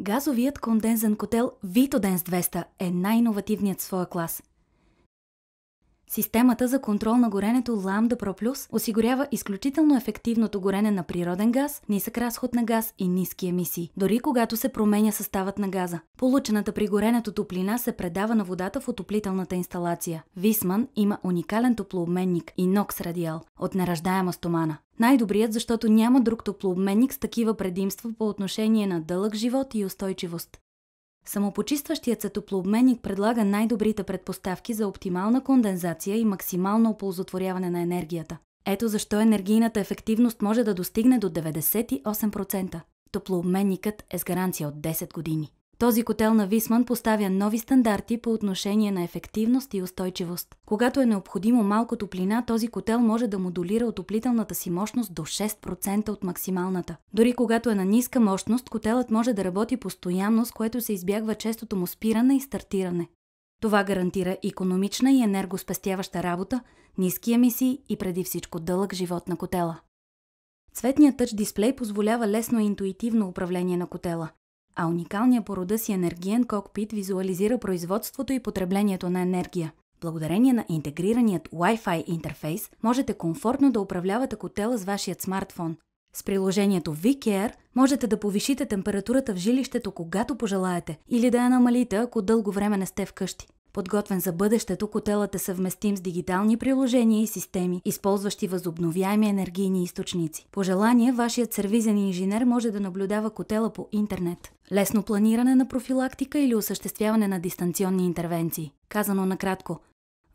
Газовият кондензен котел Vitodens 200 е най-иновативният в своя клас. Системата за контрол на горенето Lambda Pro Plus осигурява изключително ефективното горене на природен газ, нисък разход на газ и ниски емисии, дори когато се променя съставът на газа. Получената при горенето топлина се предава на водата в отоплителната инсталация. Viessmann има уникален топлообменник Inox радиал от неръждаема стомана. Най-добрият, защото няма друг топлообменник с такива предимства по отношение на дълъг живот и устойчивост. Самопочистващият се топлообменник предлага най-добрите предпоставки за оптимална кондензация и максимално оползотворяване на енергията. Ето защо енергийната ефективност може да достигне до 98%. Топлообменникът е с гаранция от 10 години. Този котел на Viessmann поставя нови стандарти по отношение на ефективност и устойчивост. Когато е необходимо малко топлина, този котел може да модулира отоплителната си мощност до 6% от максималната. Дори когато е на ниска мощност, котелът може да работи постоянно, с което се избягва честото му спиране и стартиране. Това гарантира икономична и енергоспестяваща работа, ниски емисии и преди всичко дълъг живот на котела. Цветният тъч дисплей позволява лесно и интуитивно управление на котела, а уникалният по рода си енергиен кокпит визуализира производството и потреблението на енергия. Благодарение на интегрираният Wi-Fi интерфейс можете комфортно да управлявате котела с вашият смартфон. С приложението VCare можете да повишите температурата в жилището когато пожелаете или да я намалите, ако дълго време не сте вкъщи. Подготвен за бъдещето, котелът е съвместим с дигитални приложения и системи, използващи възобновяеми енергийни източници. По желание, вашият сервизен инженер може да наблюдава котела по интернет. Лесно планиране на профилактика или осъществяване на дистанционни интервенции. Казано накратко,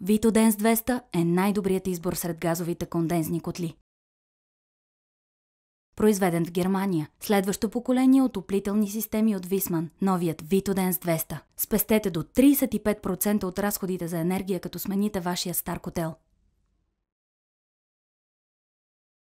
Vitodens 200 е най-добрият избор сред газовите кондензни котли. Произведен в Германия. Следващо поколение отоплителни системи от Viessmann. Новият Vitodens 200. Спестете до 35% от разходите за енергия, като смените вашия стар котел.